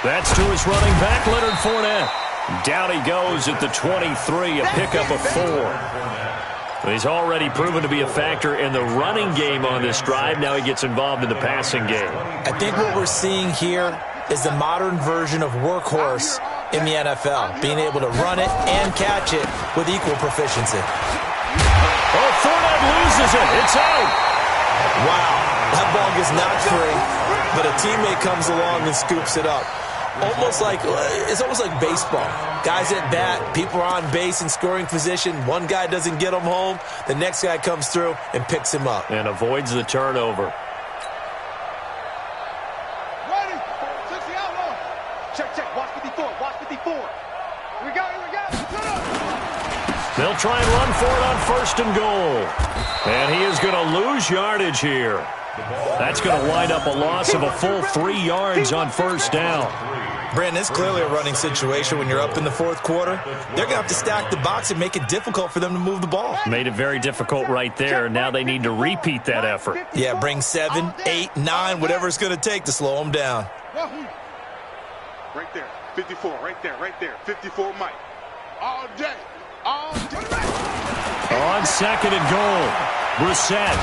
That's to his running back, Leonard Fournette. Down he goes at the 23, a pickup of 4. He's already proven to be a factor in the running game on this drive. Now he gets involved in the passing game. I think what we're seeing here is the modern version of workhorse in the NFL, being able to run it and catch it with equal proficiency. Oh, Fournette loses it. It's out. Wow, that ball gets knocked free, but a teammate comes along and scoops it up. It's almost like baseball. Guys at bat, people are on base in scoring position. One guy doesn't get him home. The next guy comes through and picks him up. And avoids the turnover. Ready. 60 outlaw. Check. Watch 54. Watch 54. Here we go. They'll try and run for it on first and goal. And he is going to lose yardage here. That's going to wind up a loss of a full 3 yards on first down. Brandon, it's clearly a running situation when you're up in the fourth quarter. They're going to have to stack the box and make it difficult for them to move the ball. Made it very difficult right there. Now they need to repeat that effort. Yeah, bring 7, 8, 9, whatever it's going to take to slow them down. Right there. 54. Right there. 54 Mike. All day. On second and goal, Brissett.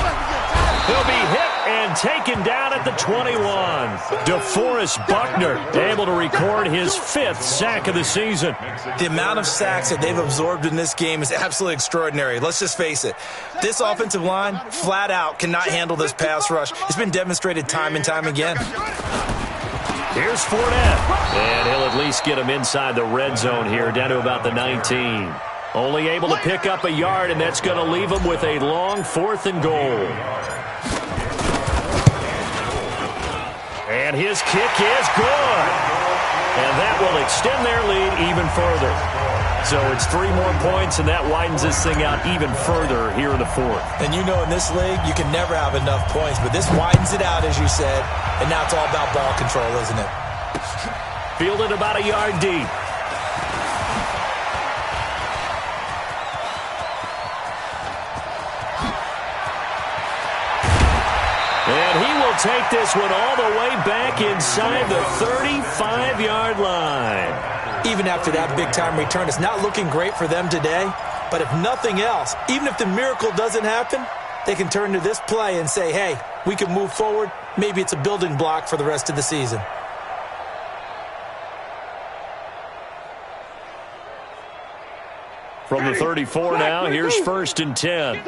He'll be hit and taken down at the 21. DeForest Buckner able to record his 5th sack of the season. The amount of sacks that they've absorbed in this game is absolutely extraordinary. Let's just face it. This offensive line, flat out, cannot handle this pass rush. It's been demonstrated time and time again. Here's Fournette. And he'll at least get him inside the red zone here, down to about the 19. Only able to pick up a yard, and that's going to leave him with a long 4th and goal. And his kick is good. And that will extend their lead even further. So it's 3 more points, and that widens this thing out even further here in the 4th. And you know in this league, you can never have enough points, but this widens it out, as you said, and now it's all about ball control, isn't it? Fielded about a yard deep. And he will take this one all the way back inside the 35-yard line. Even after that big-time return, it's not looking great for them today. But if nothing else, even if the miracle doesn't happen, they can turn to this play and say, hey, we can move forward. Maybe it's a building block for the rest of the season. From the 34 now, here's 1st and 10.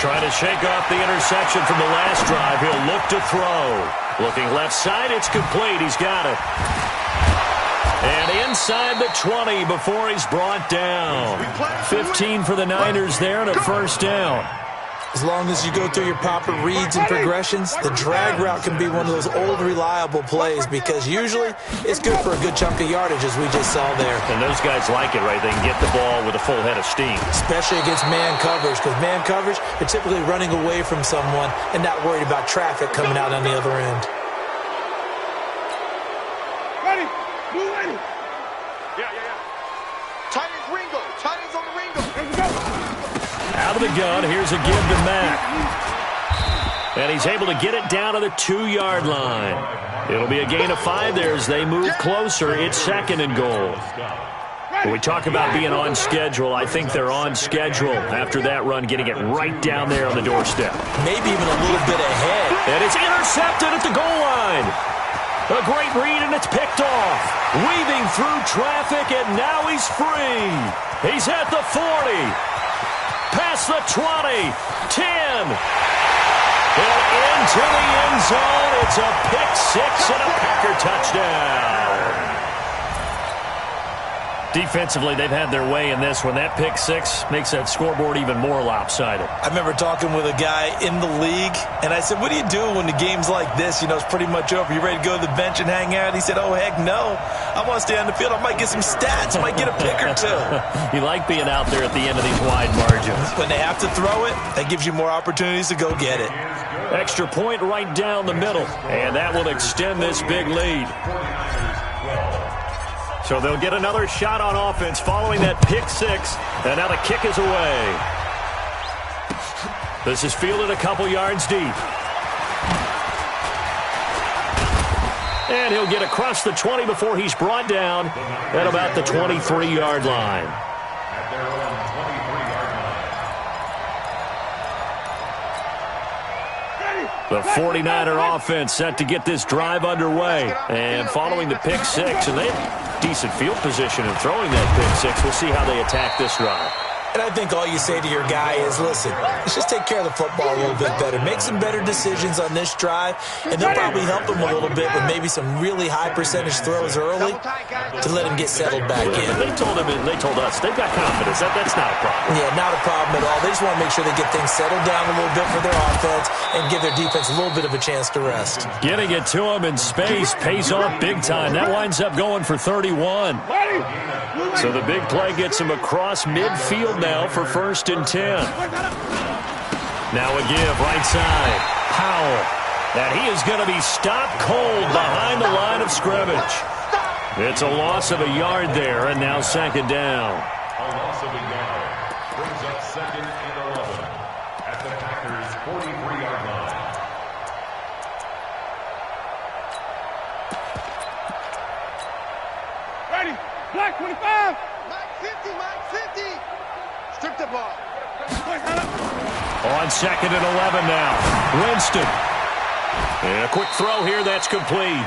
Trying to shake off the interception from the last drive. He'll look to throw. Looking left side, it's complete. He's got it. And inside the 20 before he's brought down. 15 for the Niners there and a first down. As long as you go through your proper reads and progressions, the drag route can be one of those old reliable plays because usually it's good for a good chunk of yardage, as we just saw there. And those guys like it, right? They can get the ball with a full head of steam. Especially against man coverage, because man coverage, they're typically running away from someone and not worried about traffic coming out on the other end. Ready. Move ready. Yeah. Tight ends Ringo. Tight ends on the Ringo. Here we go. Out of the gun, here's a give to Mack. And he's able to get it down to the 2-yard line. It'll be a gain of 5 there as they move closer. It's 2nd and goal. When we talk about being on schedule, I think they're on schedule after that run, getting it right down there on the doorstep. Maybe even a little bit ahead. And it's intercepted at the goal line. A great read, and it's picked off. Weaving through traffic, and now he's free. He's at the 40. Past the 20, 10, and into the end zone. It's a pick 6 and a Packer touchdown. Defensively, they've had their way in this one. That pick six makes that scoreboard even more lopsided. I remember talking with a guy in the league, and I said, what do you do when the game's like this? You know, it's pretty much over. You ready to go to the bench and hang out? He said, oh, heck no. I want to stay on the field. I might get some stats. I might get a pick or two. You like being out there at the end of these wide margins. When they have to throw it, that gives you more opportunities to go get it. Extra point right down the middle, and that will extend this big lead. So they'll get another shot on offense following that pick six, and now the kick is away. This is fielded a couple yards deep. And he'll get across the 20 before he's brought down at about the 23-yard line. The 49er offense set to get this drive underway. And following the pick six, and they have decent field position in throwing that pick six. We'll see how they attack this drive. And I think all you say to your guy is, listen, let's just take care of the football a little bit better. Make some better decisions on this drive, and they'll probably help him a little bit with maybe some really high percentage throws early to let him get settled back in. They told us, they've got confidence. That's not a problem. Yeah, not a problem at all. They just want to make sure they get things settled down a little bit for their offense and give their defense a little bit of a chance to rest. Getting it to him in space pays off big time. That winds up going for 31. So the big play gets him across midfield now for 1st and 10. Now a give right side. Powell. And he is going to be stopped cold behind the line of scrimmage. It's a loss of a yard there, and now 2nd down. A loss of a yard brings up 2nd and 11 at the Packers' 43-yard line. Ready. Black 25. Mike 50, Mike 50. Strip the ball. On 2nd and 11 now. Winston. And a quick throw here. That's complete.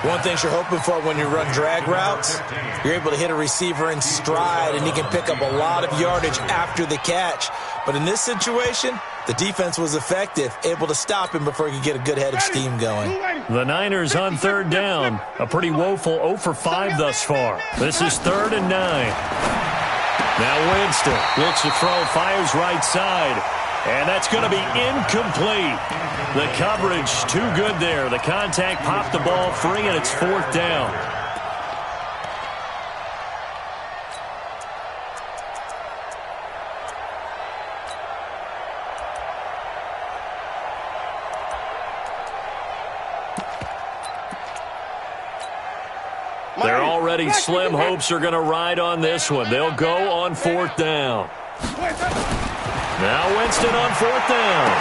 One thing you're hoping for when you run drag routes, you're able to hit a receiver in stride, and he can pick up a lot of yardage after the catch. But in this situation, the defense was effective, able to stop him before he could get a good head of steam going. The Niners on 3rd down. A pretty woeful 0 for 5 thus far. This is 3rd and 9. Now Winston looks to throw, fires right side. And that's going to be incomplete. The coverage too good there. The contact popped the ball free, and it's 4th down. Their already slim hopes are going to ride on this one. They'll go on 4th down. Now Winston on 4th down.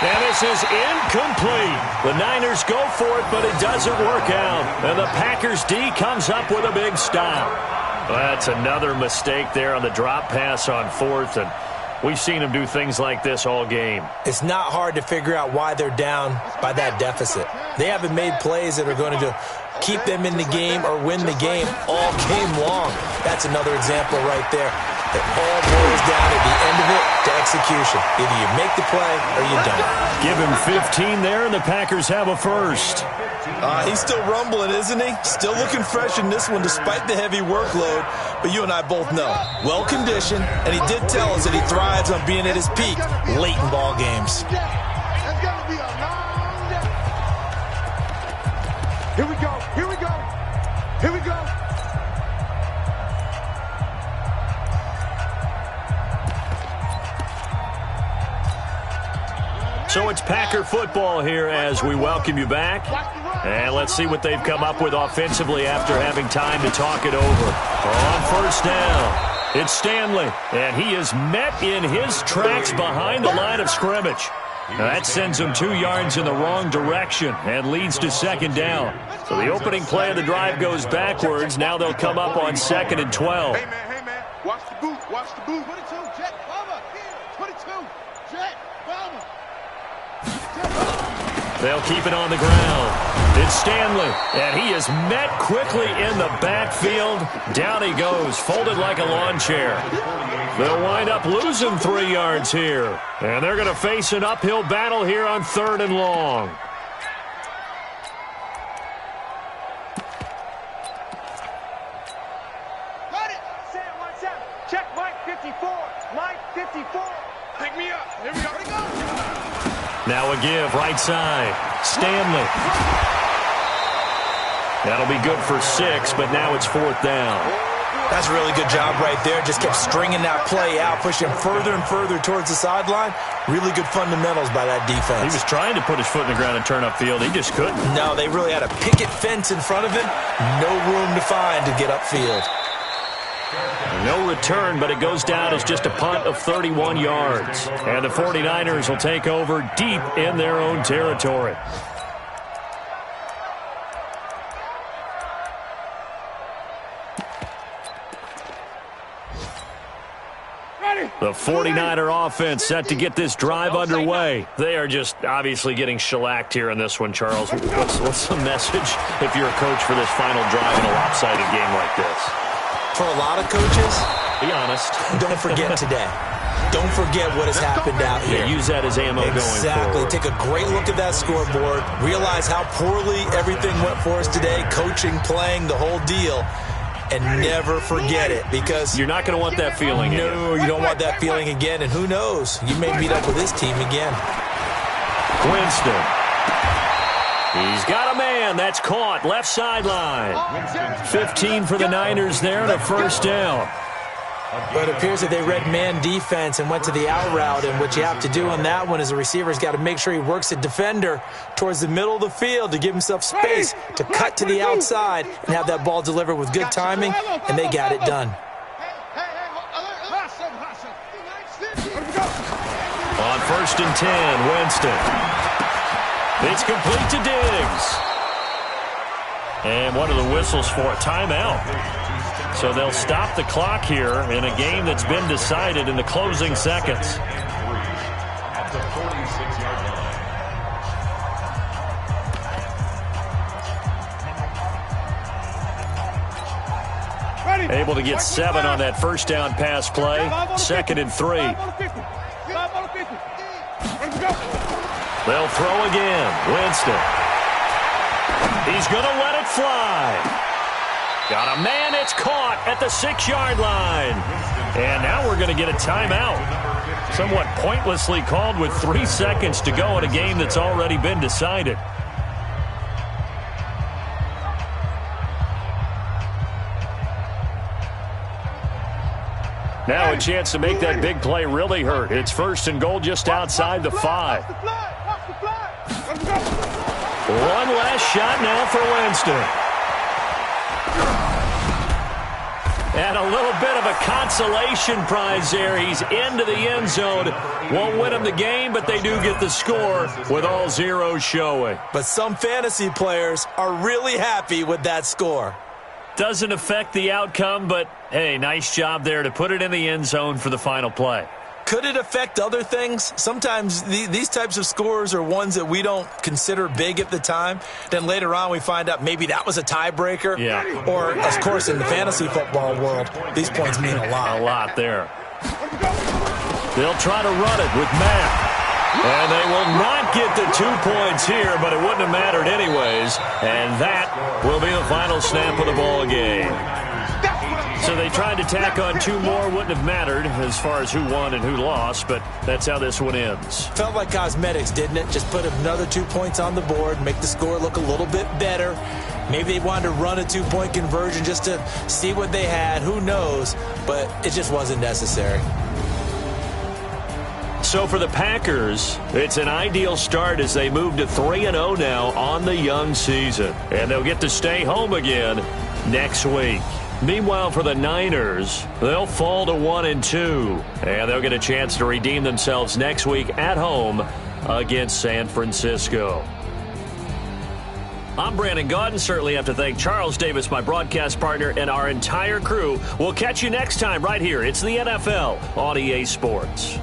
And this is incomplete. The Niners go for it, but it doesn't work out. And the Packers D comes up with a big stop. Well, that's another mistake there on the drop pass on 4th. And we've seen them do things like this all game. It's not hard to figure out why they're down by that deficit. They haven't made plays that are going to keep them in the game or win the game all game long. That's another example right there. It all boils down at the end of it to execution. Either you make the play or you don't. Give him 15 there, and the Packers have a first. He's still rumbling, isn't he? Still looking fresh in this one despite the heavy workload. But you and I both know, well-conditioned, and he did tell us that he thrives on being at his peak late in ball games. Here we go. Here we go. Here we go. So it's Packer football here as we welcome you back. And let's see what they've come up with offensively after having time to talk it over. On 1st down, it's Stanley. And he is met in his tracks behind the line of scrimmage. Now that sends him 2 yards in the wrong direction and leads to 2nd down. So the opening play of the drive goes backwards. Now they'll come up on 2nd and 12. Hey, man. Watch the boot. Watch the boot. 22, Jet, Bomber. 22, Jet, Bomber. They'll keep it on the ground. It's Stanley, and he is met quickly in the backfield. Down he goes, folded like a lawn chair. They'll wind up losing 3 yards here. And they're going to face an uphill battle here on 3rd and long. Now a give, right side. Stanley. That'll be good for 6, but now it's 4th down. That's a really good job right there. Just kept stringing that play out, pushing him further and further towards the sideline. Really good fundamentals by that defense. He was trying to put his foot in the ground and turn upfield. He just couldn't. No, they really had a picket fence in front of him. No room to find to get upfield. No return, but it goes down as just a punt of 31 yards. And the 49ers will take over deep in their own territory. The 49er offense set to get this drive underway. They are just obviously getting shellacked here in this one, Charles. What's the message if you're a coach for this final drive in a lopsided game like this? For a lot of coaches, be honest. Don't forget today. Don't forget what has happened out here. Yeah, use that as ammo going forward. Exactly. Take a great look at that scoreboard. Realize how poorly everything went for us today. Coaching, playing, the whole deal. And never forget it, because you're not going to want that feeling again. No, you don't want that feeling again. And who knows? You may meet up with this team again. Winston. He's got a man. That's caught. Left sideline. 15 for the Niners there and a first down. But it appears that they read man defense and went to the out route, and what you have to do on that one is the receiver's got to make sure he works the defender towards the middle of the field to give himself space to cut to the outside and have that ball delivered with good timing, and they got it done. On 1st and 10, Winston. It's complete to Diggs. And one of the whistles for a timeout. So they'll stop the clock here in a game that's been decided in the closing seconds. At the 46-yard line. Able to get 7 on that first down pass play. 2nd and 3. They'll throw again. Winston. He's going to let it fly. Got a man, it's caught at the 6-yard line. And now we're going to get a timeout. Somewhat pointlessly called with 3 seconds to go in a game that's already been decided. Now a chance to make that big play really hurt. It's 1st and goal just outside the 5. One last shot now for Winston. And a little bit of a consolation prize there. He's into the end zone. Won't win him the game, but they do get the score with all zeros showing. But some fantasy players are really happy with that score. Doesn't affect the outcome, but, hey, nice job there to put it in the end zone for the final play. Could it affect other things? Sometimes these types of scores are ones that we don't consider big at the time. Then later on we find out maybe that was a tiebreaker. Yeah. Or, of course, in the fantasy football world, these points mean a lot. A lot there. They'll try to run it with Matt. And they will not get the 2 points here, but it wouldn't have mattered anyways. And that will be the final snap of the ball game. So they tried to tack on 2 more. Wouldn't have mattered as far as who won and who lost, but that's how this one ends. Felt like cosmetics, didn't it? Just put another 2 points on the board, make the score look a little bit better. Maybe they wanted to run a 2-point conversion just to see what they had. Who knows? But it just wasn't necessary. So for the Packers, it's an ideal start as they move to 3-0 now on the young season. And they'll get to stay home again next week. Meanwhile, for the Niners, they'll fall to 1-2. And they'll get a chance to redeem themselves next week at home against San Francisco. I'm Brandon Gaudin. Certainly have to thank Charles Davis, my broadcast partner, and our entire crew. We'll catch you next time right here. It's the NFL on EA Sports.